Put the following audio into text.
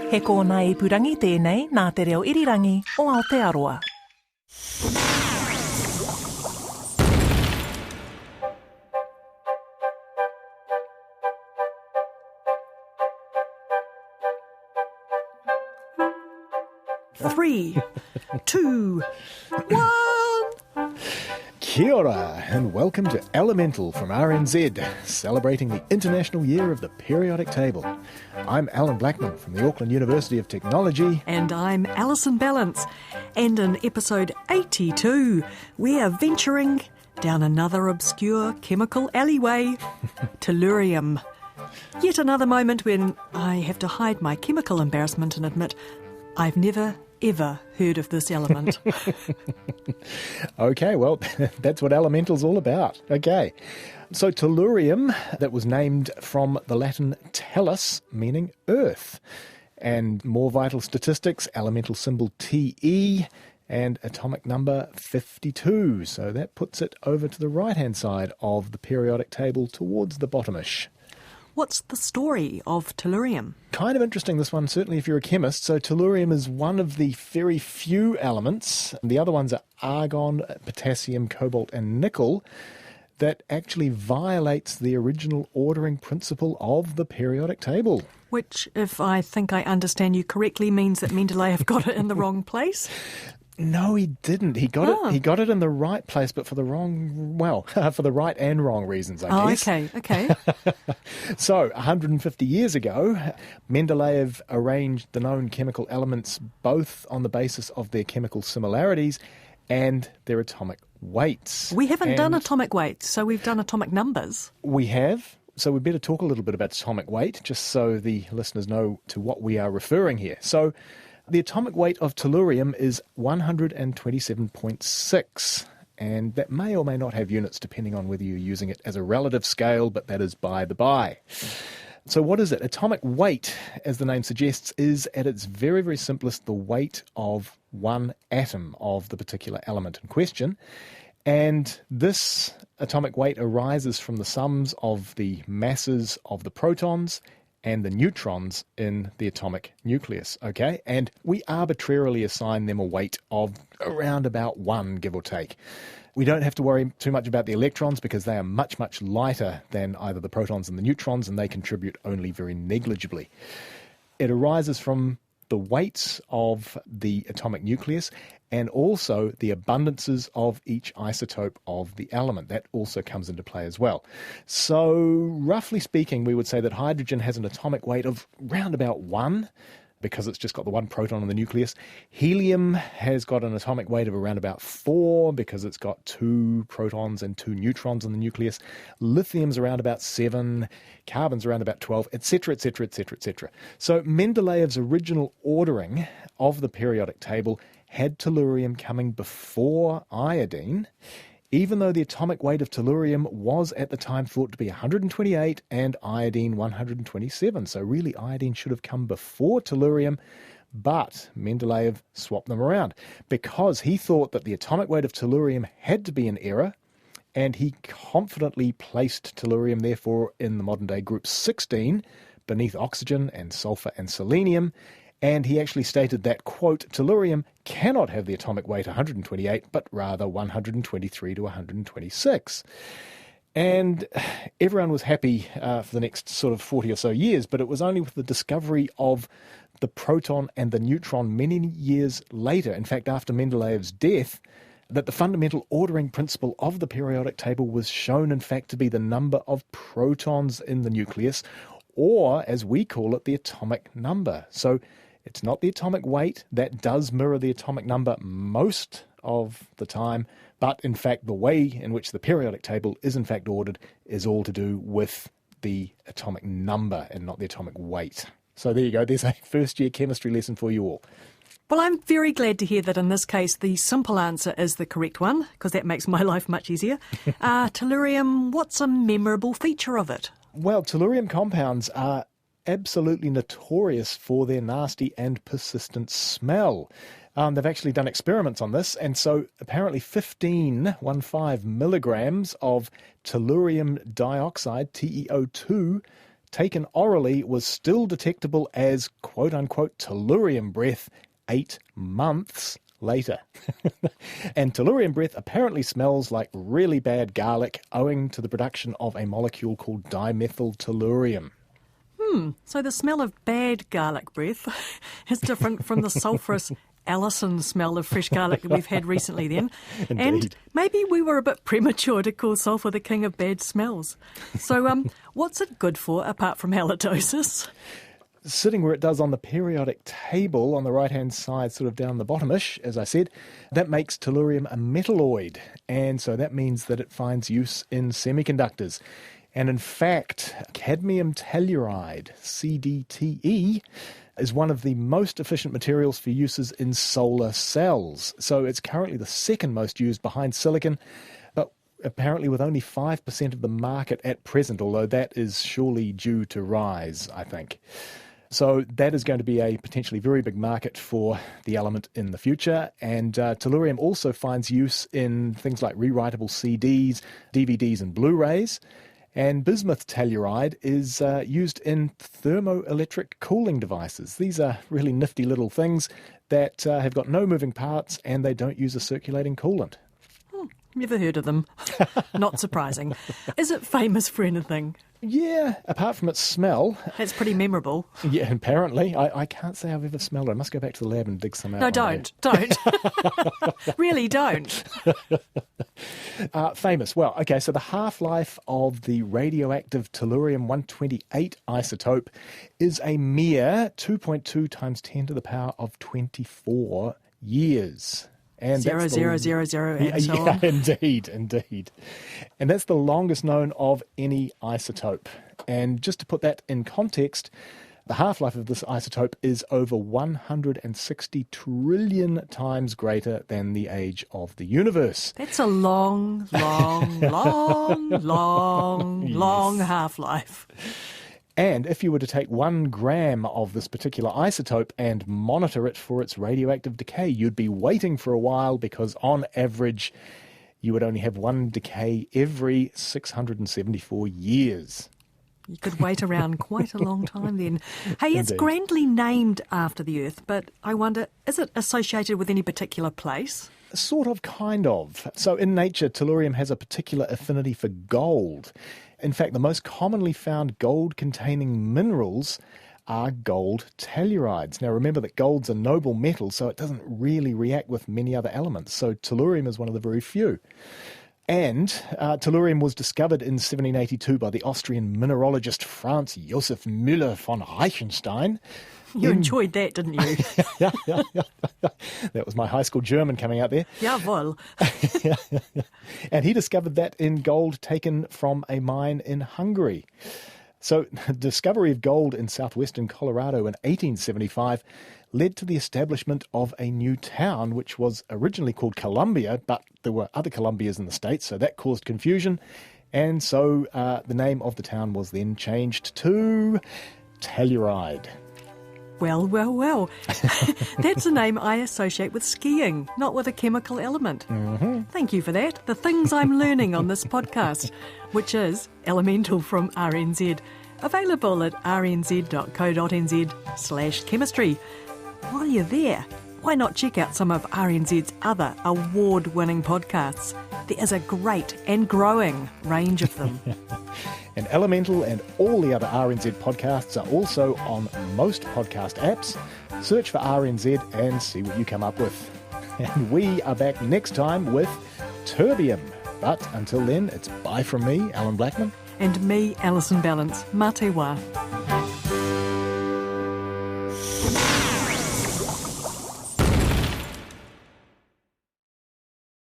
He kōna ipurangi tēnei nā te reo irirangi o Aotearoa. Three, 2, 1... Kia ora, and welcome to Elemental from RNZ, celebrating the International Year of the Periodic Table. I'm Allan Blackman from the Auckland University of Technology. And I'm Alison Ballance. And in episode 82, we are venturing down another obscure chemical alleyway, Tellurium. Yet another moment when I have to hide my chemical embarrassment and admit I've never ever heard of this element. Okay, well, that's what Elemental's all about. Okay, so Tellurium, that was named from the Latin tellus, meaning earth. And more vital statistics, elemental symbol Te, and atomic number 52. So that puts it over to the right-hand side of the periodic table towards the bottomish. What's the story of Tellurium? Kind of interesting, this one, certainly if you're a chemist. So tellurium is one of the very few elements, the other ones are argon, potassium, cobalt and nickel, that actually violates the original ordering principle of the periodic table. Which, if I think I understand you correctly, means that Mendeleev got it in the wrong place? No, he didn't. He got it. He got it in the right place, but for the wrong, well, for the right and wrong reasons, I guess. Okay. So, 150 years ago, Mendeleev arranged the known chemical elements both on the basis of their chemical similarities and their atomic weights. We haven't done atomic weights, so we've done atomic numbers. We have. So we better talk a little bit about atomic weight, just so the listeners know to what we are referring here. So, the atomic weight of tellurium is 127.6, and that may or may not have units depending on whether you're using it as a relative scale, but that is by the by. So what is it? Atomic weight, as the name suggests, is at its very, very simplest the weight of one atom of the particular element in question. And this atomic weight arises from the sums of the masses of the protons and the neutrons in the atomic nucleus, okay? And we arbitrarily assign them a weight of around about 1, give or take. We don't have to worry too much about the electrons because they are much, much lighter than either the protons and the neutrons, and they contribute only very negligibly. It arises from the weights of the atomic nucleus and also the abundances of each isotope of the element. That also comes into play as well. So, roughly speaking, we would say that hydrogen has an atomic weight of round about 1, because it's just got the one proton in the nucleus. Helium has got an atomic weight of around about 4, because it's got 2 protons and 2 neutrons in the nucleus. Lithium's around about 7, carbon's around about 12, etc., etc., etc., etc. So Mendeleev's original ordering of the periodic table had tellurium coming before iodine, even though the atomic weight of tellurium was at the time thought to be 128 and iodine 127. So really iodine should have come before tellurium, but Mendeleev swapped them around because he thought that the atomic weight of tellurium had to be in error, and he confidently placed tellurium therefore in the modern day group 16 beneath oxygen and sulfur and selenium. And he actually stated that, quote, tellurium cannot have the atomic weight 128, but rather 123 to 126. And everyone was happy for the next sort of 40 or so years, but it was only with the discovery of the proton and the neutron many years later, in fact, after Mendeleev's death, that the fundamental ordering principle of the periodic table was shown, in fact, to be the number of protons in the nucleus, or, as we call it, the atomic number. So it's not the atomic weight. That does mirror the atomic number most of the time, but in fact the way in which the periodic table is in fact ordered is all to do with the atomic number and not the atomic weight. So there you go, there's a first year chemistry lesson for you all. Well, I'm very glad to hear that in this case the simple answer is the correct one, because that makes my life much easier. Tellurium, what's a memorable feature of it? Well, tellurium compounds are absolutely notorious for their nasty and persistent smell. They've actually done experiments on this, and so apparently 15 milligrams of tellurium dioxide, TeO2, taken orally was still detectable as quote-unquote Tellurium breath 8 months later. And Tellurium breath apparently smells like really bad garlic owing to the production of a molecule called dimethyltellurium. So the smell of bad garlic breath is different from the sulphurous Allison smell of fresh garlic that we've had recently then. Indeed. And maybe we were a bit premature to call sulphur the king of bad smells. So what's it good for apart from halitosis? Sitting where it does on the periodic table on the right-hand side, sort of down the bottomish, as I said, that makes tellurium a metalloid. And so that means that it finds use in semiconductors. And in fact, cadmium telluride, CDTE, is one of the most efficient materials for uses in solar cells. So it's currently the second most used behind silicon, but apparently with only 5% of the market at present, although that is surely due to rise, I think. So that is going to be a potentially very big market for the element in the future. And tellurium also finds use in things like rewritable CDs, DVDs and Blu-rays. And bismuth telluride is used in thermoelectric cooling devices. These are really nifty little things that have got no moving parts and they don't use a circulating coolant. Never heard of them. Not surprising. Is it famous for anything? Yeah, apart from its smell. It's pretty memorable. Yeah, apparently. I can't say I've ever smelled it. I must go back to the lab and dig some out. No, don't. Really don't. Famous. Well, okay, so the half-life of the radioactive tellurium-128 isotope is a mere 2.2 times 10 to the power of 24 years. And 0, 0, 0, 0, and so on. Indeed. And that's the longest known of any isotope. And just to put that in context, the half-life of this isotope is over 160 trillion times greater than the age of the universe. That's a long half-life. And if you were to take 1 gram of this particular isotope and monitor it for its radioactive decay, you'd be waiting for a while because on average you would only have 1 decay every 674 years. You could wait around quite a long time then. Hey, it's Indeed. Grandly named after the Earth, but I wonder, is it associated with any particular place? Sort of, kind of. So in nature, tellurium has a particular affinity for gold. In fact, the most commonly found gold-containing minerals are gold tellurides. Now remember that gold's a noble metal, so it doesn't really react with many other elements. So tellurium is one of the very few. And tellurium was discovered in 1782 by the Austrian mineralogist Franz Josef Müller von Reichenstein. You enjoyed that, didn't you? That was my high school German coming out there. Jawohl. And he discovered that in gold taken from a mine in Hungary. So the discovery of gold in southwestern Colorado in 1875 led to the establishment of a new town, which was originally called Columbia, but there were other Columbias in the States, so that caused confusion. And so the name of the town was then changed to Telluride. Well. That's a name I associate with skiing, not with a chemical element. Mm-hmm. Thank you for that. The things I'm learning on this podcast, which is Elemental from RNZ. Available at rnz.co.nz/chemistry. While you're there, why not check out some of RNZ's other award-winning podcasts? There is a great and growing range of them. And Elemental and all the other RNZ podcasts are also on most podcast apps. Search for RNZ and see what you come up with. And we are back next time with terbium. But until then, it's bye from me, Allan Blackman. And me, Alison Balance. Mā te wā.